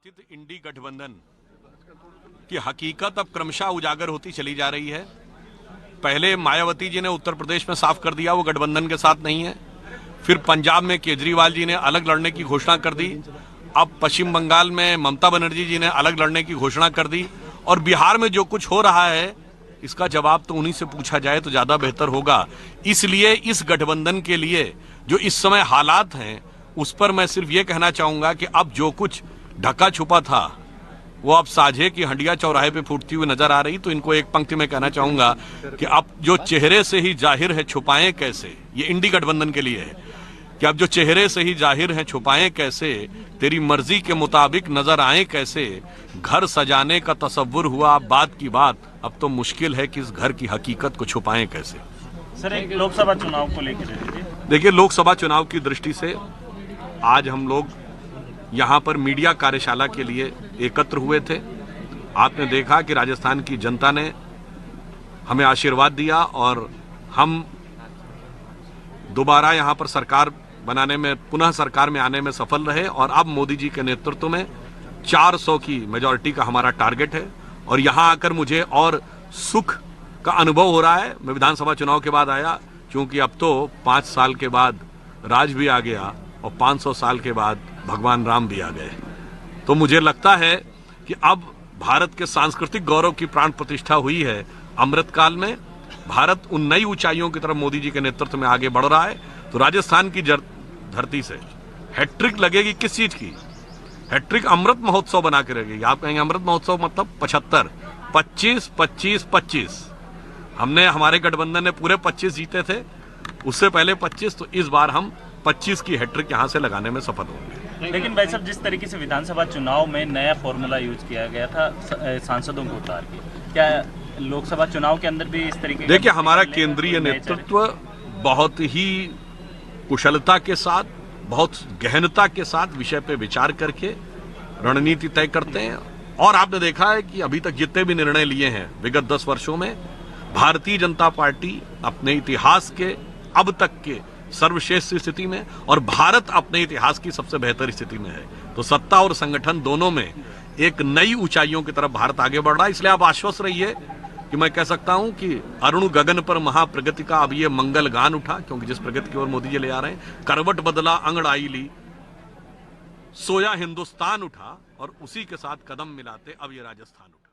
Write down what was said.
कथित इंडी गठबंधन की हकीकत अब क्रमशः उजागर होती चली जा रही है। पहले मायावती जी ने उत्तर प्रदेश में साफ कर दिया वो गठबंधन के साथ नहीं है। फिर पंजाब में केजरीवाल जी ने अलग लड़ने की घोषणा कर दी। अब पश्चिम बंगाल में ममता बनर्जी जी ने अलग लड़ने की घोषणा कर दी। और बिहार में जो कुछ हो रहा है इसका जवाब तो उन्हीं से पूछा जाए तो ज्यादा बेहतर होगा। इसलिए इस गठबंधन के लिए जो इस समय हालात हैं उस पर मैं सिर्फ ये कहना चाहूंगा कि अब जो कुछ ढका छुपा था वो अब साझे की हंडिया चौराहे पे फूटती हुई नजर आ रही। तो इनको एक पंक्ति में कहना चाहूंगा कि अब जो चेहरे से ही जाहिर है छुपाएं कैसे, ये इंडी गठबंधन के लिए है कि अब जो चेहरे से ही जाहिर है छुपाएं कैसे, तेरी मर्जी के मुताबिक नजर आए कैसे, घर सजाने का तसव्वुर हुआ बात की बात, अब तो मुश्किल है कि इस घर की हकीकत को छुपाएं कैसे। सर, एक लोकसभा चुनाव को लेकर देखिए, लोकसभा चुनाव की दृष्टि से आज हम लोग यहाँ पर मीडिया कार्यशाला के लिए एकत्र हुए थे। आपने देखा कि राजस्थान की जनता ने हमें आशीर्वाद दिया और हम दोबारा यहाँ पर सरकार बनाने में, पुनः सरकार में आने में सफल रहे। और अब मोदी जी के नेतृत्व में 400 की मेजॉरिटी का हमारा टारगेट है। और यहाँ आकर मुझे और सुख का अनुभव हो रहा है। मैं विधानसभा चुनाव के बाद आया, क्योंकि अब तो 5 साल के बाद राज भी आ गया और 500 साल के बाद भगवान राम भी आ गए। तो मुझे लगता है कि अब भारत के सांस्कृतिक गौरव की प्राण प्रतिष्ठा हुई है। अमृतकाल में भारत उन नई ऊंचाइयों की तरफ मोदी जी के नेतृत्व में आगे बढ़ रहा है। तो राजस्थान की धरती से हैट्रिक लगेगी। किस चीज की हैट्रिक? अमृत महोत्सव बना के लगेगी। आप कहेंगे अमृत महोत्सव मतलब 75, 25, 25, 25। हमने, हमारे गठबंधन ने पूरे 25 जीते थे, उससे पहले 25। तो इस बार हम 25 की हैट्रिक यहां से लगाने में सफल होंगे। लेकिन भाई साहब, जिस तरीके से विधानसभा चुनाव में नया फॉर्मूला यूज किया गया था सांसदों को उतार के, क्या लोकसभा चुनाव के अंदर भी इस तरीके? देखिए, हमारा केंद्रीय नेतृत्व बहुत ही कुशलता के साथ, बहुत गहनता के साथ विषय पे विचार करके रणनीति तय करते हैं। और आपने देखा है कि अभी तक जितने भी निर्णय लिए हैं विगत 10 वर्षों में, भारतीय जनता पार्टी अपने इतिहास के अब तक के सर्वश्रेष्ठ स्थिति में और भारत अपने इतिहास की सबसे बेहतर स्थिति में है। तो सत्ता और संगठन दोनों में एक नई ऊंचाइयों की तरफ भारत आगे बढ़ रहा है। इसलिए आप आश्वस्त रहिए कि मैं कह सकता हूं कि अरुण गगन पर महाप्रगति का अब ये मंगल गान उठा, क्योंकि जिस प्रगति की ओर मोदी जी ले आ रहे हैं, करवट बदला अंगड़ाई ली, सोया हिंदुस्तान उठा और उसी के साथ कदम मिलाते अब ये राजस्थान उठा।